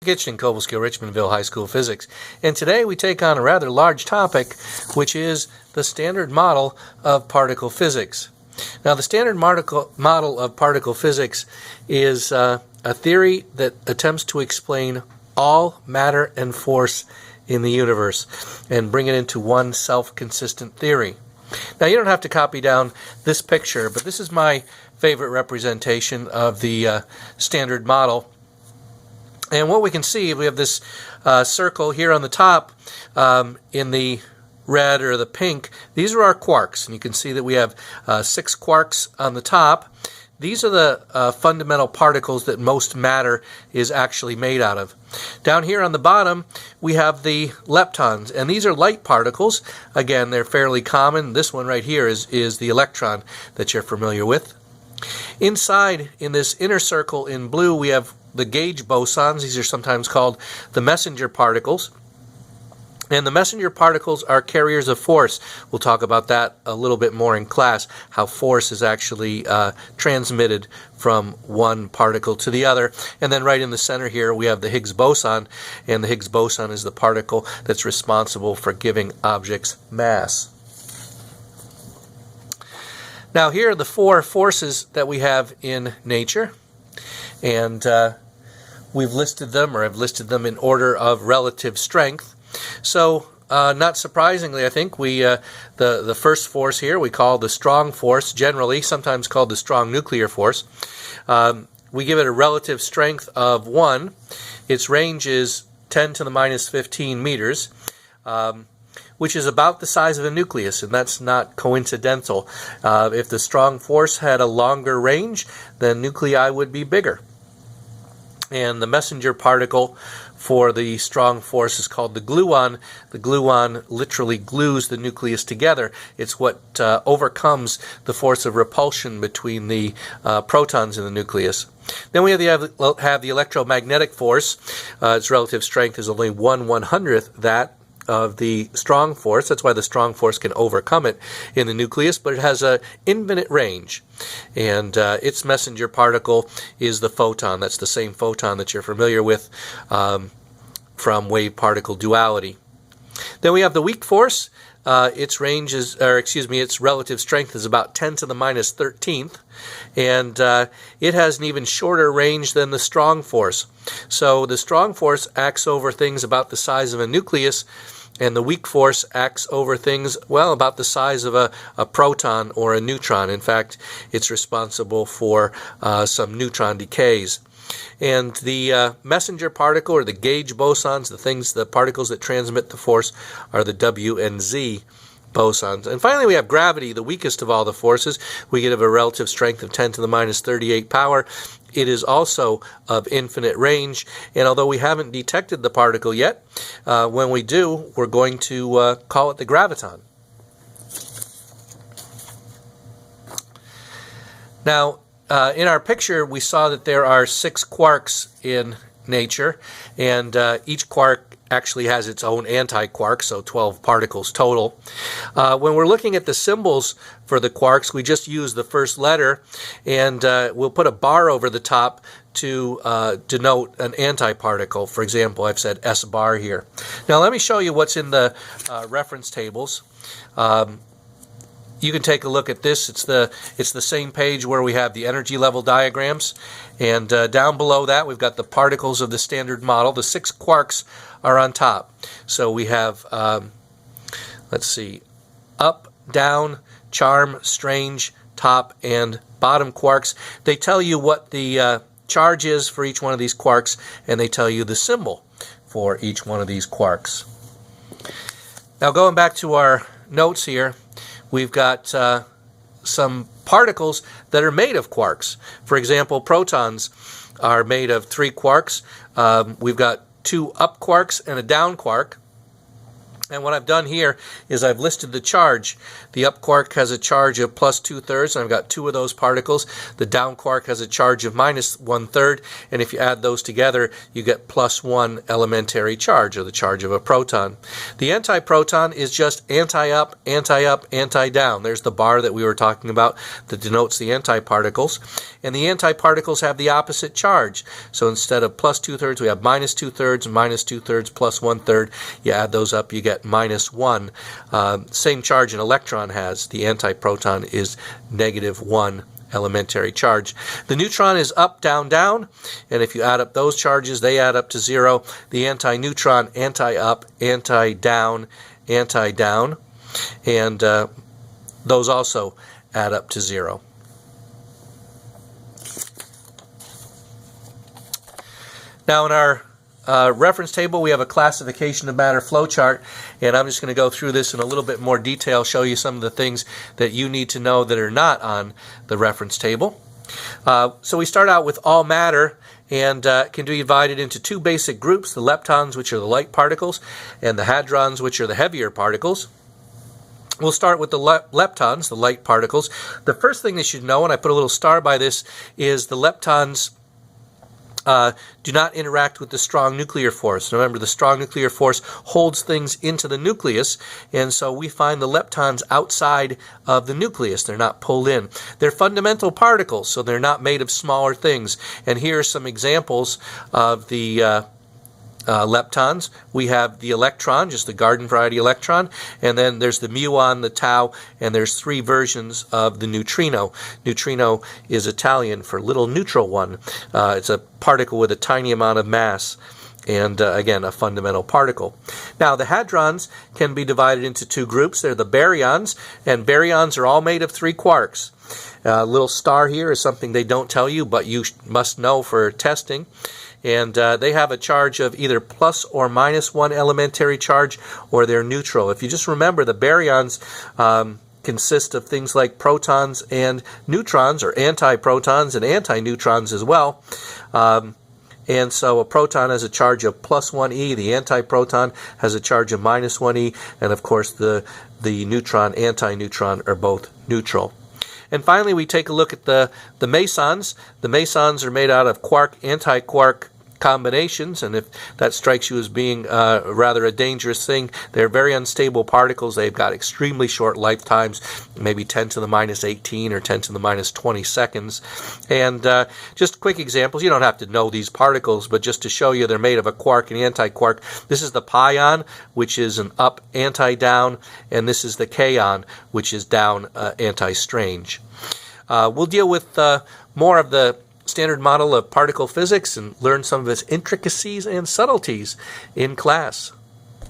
Kitchen, Cobleskill, Richmondville High School Physics. And today we take on a rather large topic, which is the standard model of particle physics. Now, the standard model of particle physics is a theory that attempts to explain all matter and force in the universe and bring it into one self-consistent theory. Now, you don't have to copy down this picture, but this is my favorite representation of the standard model. And what we can see, we have this circle here on the top in the red or the pink. These are our quarks, and you can see that we have 6 quarks on the top. These are the fundamental particles that most matter is actually made out of. Down here on the bottom, we have the leptons, and these are light particles. Again, they're fairly common. This one right here is the electron that you're familiar with. Inside, in this inner circle in blue, we have the gauge bosons. These are sometimes called the messenger particles. And the messenger particles are carriers of force. We'll talk about that a little bit more in class, how force is actually transmitted from one particle to the other. And then right in the center here, we have the Higgs boson, and the Higgs boson is the particle that's responsible for giving objects mass. Now, here are the 4 forces that we have in nature. And we've listed them, or I've listed them in order of relative strength. So, not surprisingly, I think the first force here we call the strong force, generally, sometimes called the strong nuclear force. We give it a relative strength of 1. Its range is 10 to the minus 15 meters, which is about the size of a nucleus, and that's not coincidental. If the strong force had a longer range, then nuclei would be bigger. And the messenger particle for the strong force is called the gluon. The gluon literally glues the nucleus together. It's what overcomes the force of repulsion between the protons in the nucleus. Then we have the electromagnetic force. Its relative strength is only 1/100th that of the strong force. That's why the strong force can overcome it in the nucleus, but it has an infinite range. And its messenger particle is the photon. That's the same photon that you're familiar with from wave-particle duality. Then we have the weak force. Its relative strength is about 10 to the minus 13th, and it has an even shorter range than the strong force. So the strong force acts over things about the size of a nucleus, and the weak force acts over things, well, about the size of a proton or a neutron. In fact, it's responsible for some neutron decays. And the messenger particle, or the gauge bosons, the particles that transmit the force, are the W and Z bosons. And finally, we have gravity, the weakest of all the forces. We get a relative strength of 10 to the minus 38 power. It is also of infinite range, and although we haven't detected the particle yet, when we do, we're going to call it the graviton. Now, in our picture, we saw that there are 6 quarks in nature, and each quark actually has its own anti-quark, so 12 particles total. When we're looking at the symbols for the quarks, we just use the first letter, and we'll put a bar over the top to denote an antiparticle. For example, I've said S bar here. Now let me show you what's in the reference tables. You can take a look at this. It's the same page where we have the energy level diagrams, and down below that we've got the particles of the standard model. The 6 quarks are on top. So we have, let's see, up, down, charm, strange, top, and bottom quarks. They tell you what the charge is for each one of these quarks, and they tell you the symbol for each one of these quarks. Now, going back to our notes here, we've got some particles that are made of quarks. For example, protons are made of 3 quarks. We've got 2 up quarks and a down quark. And what I've done here is I've listed the charge. The up quark has a charge of plus 2/3, and I've got 2 of those particles. The down quark has a charge of minus 1/3, and if you add those together, you get plus 1 elementary charge, or the charge of a proton. The antiproton is just anti-up, anti-up, anti-down. There's the bar that we were talking about that denotes the antiparticles. And the antiparticles have the opposite charge. So instead of plus 2/3, we have minus 2/3, minus 2/3, plus 1/3. You add those up, you get minus 1. Same charge an electron has. The antiproton is negative 1 elementary charge. The neutron is up, down, down, and if you add up those charges, they add up to 0. The antineutron, anti-up, anti-down, anti-down, and those also add up to 0. Now in our reference table, we have a classification of matter flowchart, and I'm just going to go through this in a little bit more detail, show you some of the things that you need to know that are not on the reference table. So we start out with all matter, and can be divided into 2 basic groups: the leptons, which are the light particles, and the hadrons, which are the heavier particles. We'll start with the leptons, the light particles. The first thing they should know, and I put a little star by this, is the leptons do not interact with the strong nuclear force. Remember, the strong nuclear force holds things into the nucleus, and so we find the leptons outside of the nucleus. They're not pulled in. They're fundamental particles, so they're not made of smaller things. And here are some examples of the leptons. We have the electron, just the garden variety electron, and then there's the muon, the tau, and there's 3 versions of the neutrino. Neutrino is Italian for little neutral one. It's a particle with a tiny amount of mass, and again, a fundamental particle. Now, the hadrons can be divided into 2 groups. They're the baryons, and baryons are all made of 3 quarks. A little star here is something they don't tell you, but you must know for testing. And they have a charge of either plus or minus 1 elementary charge, or they're neutral. If you just remember, the baryons consist of things like protons and neutrons, or antiprotons and antineutrons as well. And so a proton has a charge of plus 1e, the antiproton has a charge of minus 1e, and of course the neutron, antineutron are both neutral. And finally, we take a look at the mesons. The mesons are made out of quark-antiquark combinations, and if that strikes you as being rather a dangerous thing, they're very unstable particles. They've got extremely short lifetimes, maybe 10 to the minus 18 or 10 to the minus 20 seconds. And just quick examples. You don't have to know these particles, but just to show you, they're made of a quark and antiquark. This is the pion, which is an up anti-down, and this is the kaon, which is down anti-strange. We'll deal with more of the standard model of particle physics and learn some of its intricacies and subtleties in class.